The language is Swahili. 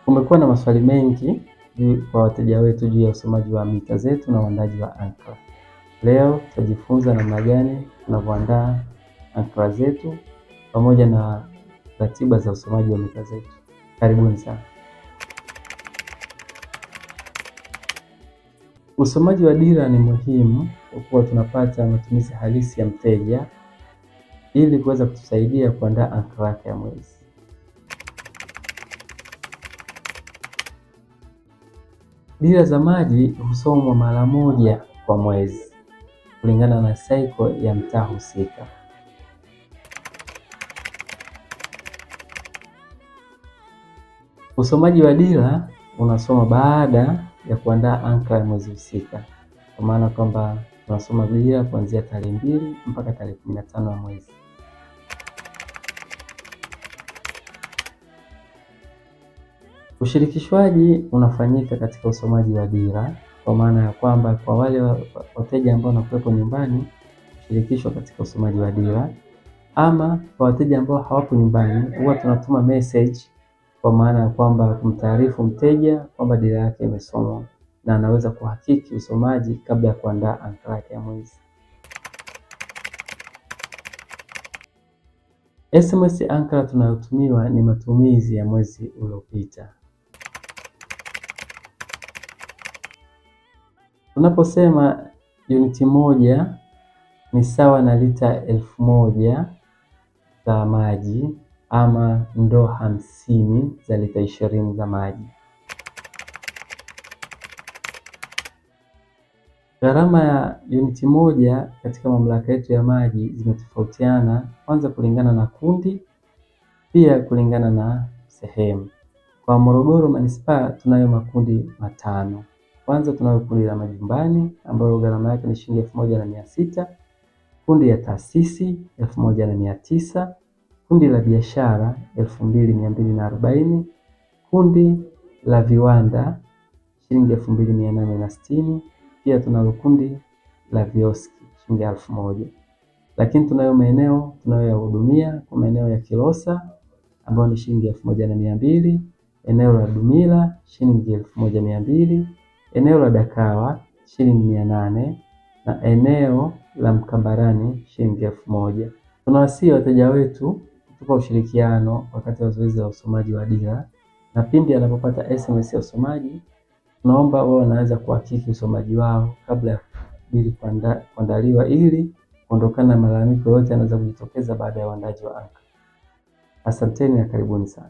Kumekuwa na maswali mengi kwa wateja wetu juu ya usomaji wa mita zetu na uandaji wa ankara. Leo tutajifunza namna gani tunavyoandaa ankara zetu pamoja na ratiba za usomaji wa mita zetu. Karibuni sana. Usomaji wa dira ni muhimu kwa kuwa tunapata matumizi halisi ya mteja ili kuweza kutusaidia kuandaa ankara yake ya mwezi. Dira za maji husomwa mara moja kwa mwezi kulingana na cycle ya mtaa husika. Usomaji wa dira unasoma baada ya kuandaa ankara ya mwezi husika, kwa maana kwamba tunasoma dira kuanzia tarehe 2 mpaka tarehe 15 ya mwezi. Ushirikishwaji unafanyika katika usomaji wa dira, kwa maana ya kwamba kwa wale wateja ambao wanakuwepo nyumbani kushirikishwa katika usomaji wa dira, ama kwa wateja ambao hawapo nyumbani huwa tunatuma message, kwa maana ya kwamba kumtaarifu mteja kwamba dira yake imesomwa na anaweza kuhakiki usomaji kabla ya kuandaa ankara yake ya mwezi. SMS ankara tunayotumiwa ni matumizi ya mwezi uliopita. Tunaposema uniti moja ni sawa na lita 1000 za maji ama ndoo 50 za lita 20 za maji. Gharama ya uniti moja katika mamlaka yetu ya maji zimetofautiana, kwanza kulingana na kundi, pia kulingana na sehemu. Kwa Morogoro Manispaa tunayo makundi matano. Kwanza tunayo kundi la majumbani ambalo gharama yake ni shilingi 1600, kundi ya taasisi 1900, kundi la biashara 2240, kundi la viwanda shilingi 2860, pia tunalo kundi la vioski shilingi 1000. Lakini tunayo maeneo tunayoyahudumia kwa maeneo ya Kilosa ambayo ni shilingi 1200, eneo la Dumila shilingi 1200, eneo la Dakawa shilingi 800 na eneo la Mkambarani shilingi 1000. Tunawasihi wateja wetu kutupa ushirikiano wakati wa zoezi la usomaji wa dira, na pindi anapopata SMS ya usomaji tunaomba wao wanaweza kuhakiki usomaji wao kabla ya kuandaliwa ili kuondokana na malalamiko yote yanaweza kujitokeza baada ya uandaji wa ankara. Asanteni na karibuni sana.